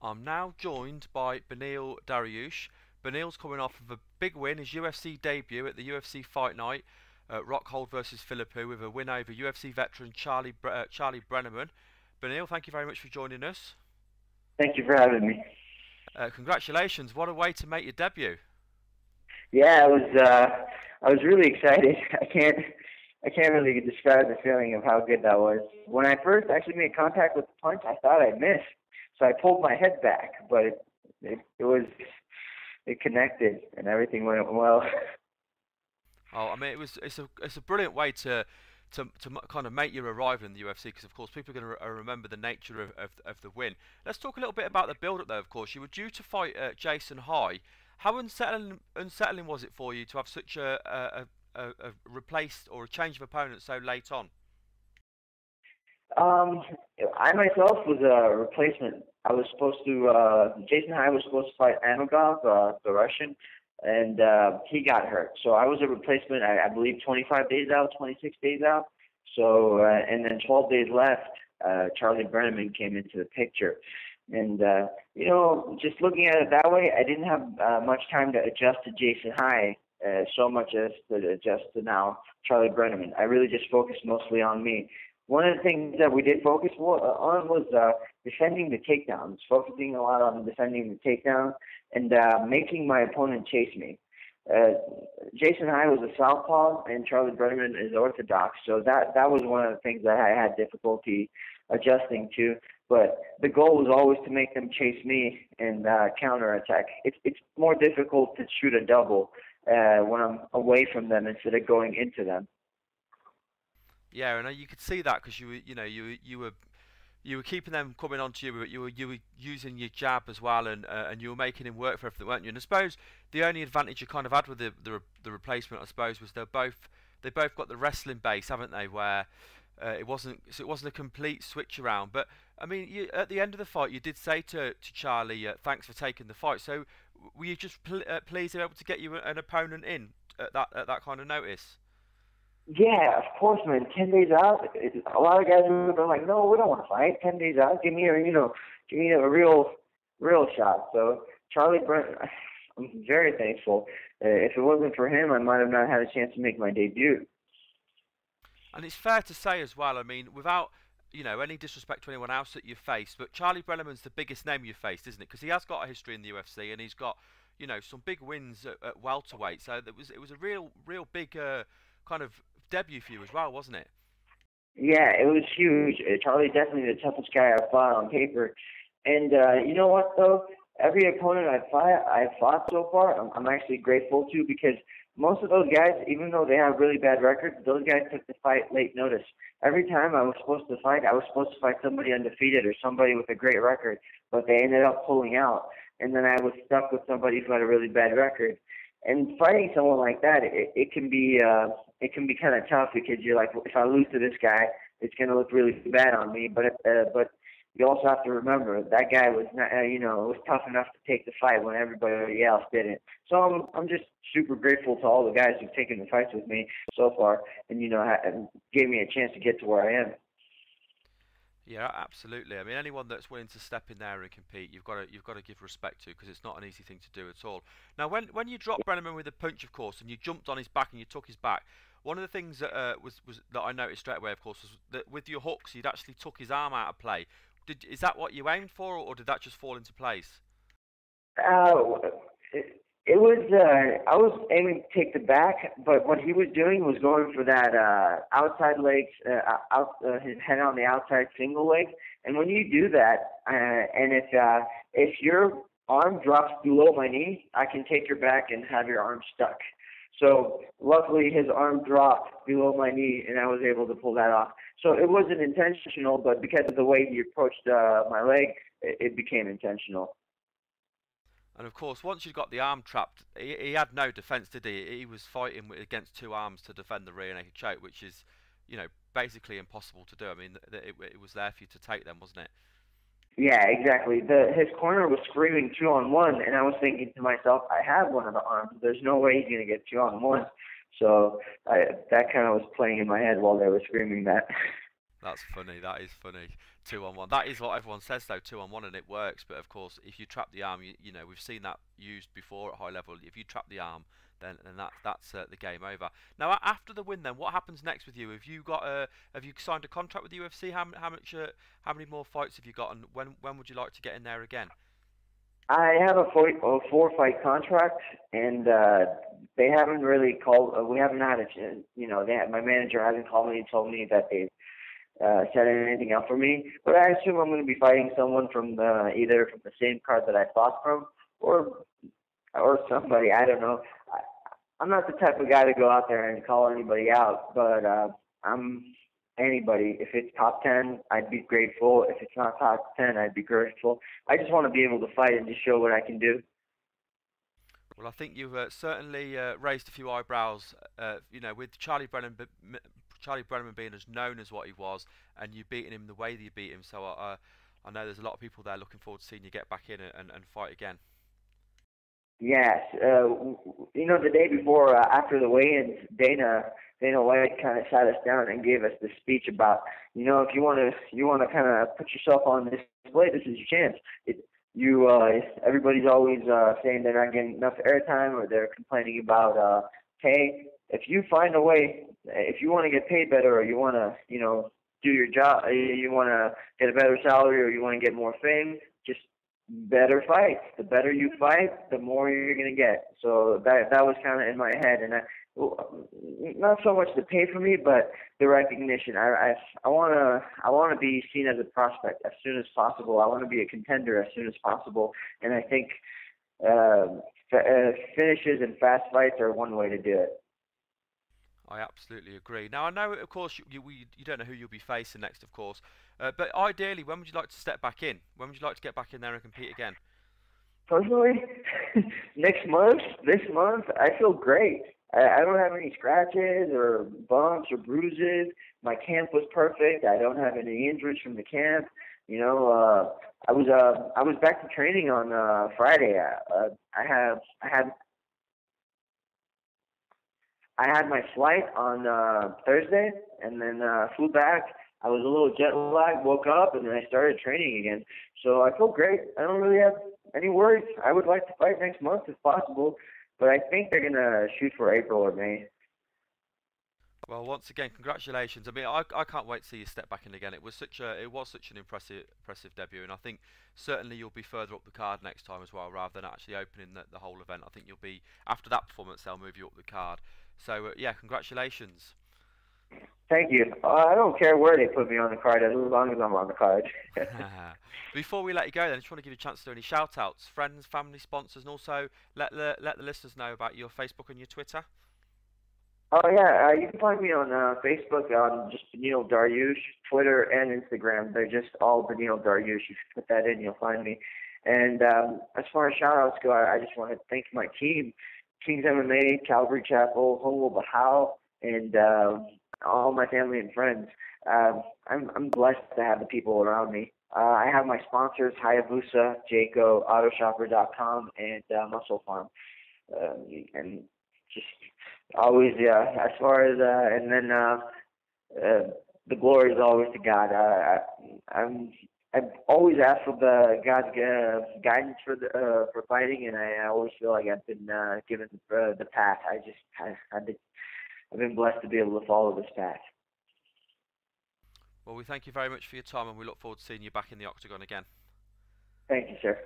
I'm now joined by Beneil Dariush. Beneil's coming off of a big win, his UFC debut at the UFC Fight Night, Rockhold versus Philippou, with a win over UFC veteran Charlie Brenneman. Beneil, thank you very much for joining us. Thank you for having me. Congratulations! What a way to make your debut. Yeah, I was really excited. I can't really describe the feeling of how good that was. When I first actually made contact with the punch, I thought I missed, so I pulled my head back, but it connected and everything went well. Oh, I mean, it's a brilliant way to kind of make your arrival in the UFC, because of course people are going to remember the nature of the win. Let's talk a little bit about the build-up though. Of course, you were due to fight Jason High. How unsettling was it for you to have such a replaced or a change of opponent so late on? Um, I myself was a replacement. I was supposed to, Jason High was supposed to fight Amagov, the Russian, and he got hurt. So I was a replacement, I believe 25 days out, 26 days out. So, and then 12 days left, Charlie Brenneman came into the picture. And, just looking at it that way, I didn't have much time to adjust to Jason High so much as to adjust to now Charlie Brenneman. I really just focused mostly on me. One of the things that we did focus on was defending the takedowns, focusing a lot on defending the takedown and making my opponent chase me. Jason High was a southpaw and Charlie Brenneman is orthodox, so that was one of the things that I had difficulty adjusting to. But the goal was always to make them chase me and counterattack. It's more difficult to shoot a double when I'm away from them instead of going into them. Yeah, and you could see that because you were keeping them coming onto you, but you were using your jab as well, and you were making him work for everything, weren't you? And I suppose the only advantage you kind of had with the replacement, I suppose, was they both got the wrestling base, haven't they? Where it wasn't a complete switch around. But I mean, at the end of the fight, you did say to Charlie, "Thanks for taking the fight." So were you just pleased to be able to get you an opponent in at that kind of notice? Yeah, of course, man. 10 days out, a lot of guys would have been like, "No, we don't want to fight. 10 days out, give me a real shot." So Charlie Brent, I'm very thankful. If it wasn't for him, I might have not had a chance to make my debut. And it's fair to say as well, I mean, without any disrespect to anyone else that you've faced, but Charlie Brenneman's the biggest name you've faced, isn't it? Because he has got a history in the UFC and he's got some big wins at welterweight. So it was a real big kind of debut for you as well, wasn't it? Yeah, it was huge. Charlie definitely the toughest guy I've fought on paper. And you know what though? Every opponent I've fought so far, I'm actually grateful to because most of those guys, even though they have really bad records, those guys took the fight late notice. Every time I was supposed to fight, I was supposed to fight somebody undefeated or somebody with a great record, but they ended up pulling out. And then I was stuck with somebody who had a really bad record. And fighting someone like that, it can be kind of tough because you're like, if I lose to this guy, it's going to look really bad on me. But you also have to remember that guy was not, was tough enough to take the fight when everybody else didn't. So I'm just super grateful to all the guys who've taken the fights with me so far, and and gave me a chance to get to where I am. Yeah, absolutely. I mean, anyone that's willing to step in there and compete, you've got to give respect to, because it's not an easy thing to do at all. Now, when you dropped Brenneman with a punch, of course, and you jumped on his back and you took his back, one of the things that was that I noticed straight away, of course, was that with your hooks, you'd actually took his arm out of play. Is that what you aimed for, or did that just fall into place? Uh, it was I was aiming to take the back, but what he was doing was going for that outside legs, his head on the outside single leg. And when you do that, and if your arm drops below my knee, I can take your back and have your arm stuck. So luckily his arm dropped below my knee, and I was able to pull that off. So it wasn't intentional, but because of the way he approached my leg, it became intentional. And of course, once you got the arm trapped, he had no defence, did he? He was fighting against two arms to defend the rear naked choke, which is, basically impossible to do. I mean, it was there for you to take them, wasn't it? Yeah, exactly. His corner was screaming 2-on-1, and I was thinking to myself, I have one of the arms. There's no way he's going to get 2-on-1. So that kind of was playing in my head while they were screaming that. That's funny. That is funny. 2-on-1. That is what everyone says though, 2-on-1, and it works. But of course, if you trap the arm, you know we've seen that used before at high level. If you trap the arm, then that's the game over. Now after the win, then what happens next with you? Have you signed a contract with the UFC? How many more fights have you got, and when would you like to get in there again? I have a four-fight contract, and they haven't really called. We haven't had a, my manager hasn't called me and told me that they set anything up for me. But I assume I'm going to be fighting someone from either from the same card that I fought from, or somebody. I don't know. I'm not the type of guy to go out there and call anybody out, but I'm anybody. If it's top 10, I'd be grateful. If it's not top 10, I'd be grateful. I just want to be able to fight and just show what I can do. Well, I think you've certainly raised a few eyebrows, with Charlie Brenneman being as known as what he was, and you beating him the way that you beat him. So I know there's a lot of people there looking forward to seeing you get back in and fight again. Yes, the day before, after the weigh-ins, Dana White kind of sat us down and gave us this speech about, if you want to kind of put yourself on display, this is your chance. Everybody's always saying they're not getting enough airtime, or they're complaining about pay. If you find a way, if you want to get paid better, or you want to, do your job, you want to get a better salary, or you want to get more fame, just better fights. The better you fight, the more you're going to get. So that was kind of in my head, and not so much the pay for me, but the recognition. I want to be seen as a prospect as soon as possible. I want to be a contender as soon as possible, and I think finishes and fast fights are one way to do it. I absolutely agree. Now I know, of course, you don't know who you'll be facing next, of course. But ideally, when would you like to step back in? When would you like to get back in there and compete again? Personally, next month, this month, I feel great. I don't have any scratches or bumps or bruises. My camp was perfect. I don't have any injuries from the camp. I was back to training on Friday. I had my flight on Thursday, and then flew back. I was a little jet lagged, woke up, and then I started training again. So I feel great. I don't really have any worries. I would like to fight next month if possible, but I think they're going to shoot for April or May. Well, once again, congratulations. I mean, I can't wait to see you step back in again. It was such an impressive debut, and I think certainly you'll be further up the card next time as well, rather than actually opening the whole event. I think you'll be, after that performance, they'll move you up the card. So yeah, congratulations. Thank you. I don't care where they put me on the card, as long as I'm on the card. Before we let you go, then, I just want to give you a chance to do any shout-outs, friends, family, sponsors, and also let the listeners know about your Facebook and your Twitter. Oh yeah, you can find me on Facebook on just Beneil Dariush, Twitter and Instagram. They're just all Beneil Dariush. You put that in, you'll find me. And as far as shout-outs go, I just want to thank my team, Kings MMA, Calvary Chapel, Humble Bahau, and all my family and friends. I'm blessed to have the people around me. I have my sponsors, Hayabusa, Jayco, Autoshopper.com, and Muscle Farm. And just always, as far as, and then the glory is always to God. I've always asked for God's guidance for fighting, and I always feel like I've been given the path. I've been blessed to be able to follow this path. Well, we thank you very much for your time, and we look forward to seeing you back in the octagon again. Thank you, sir.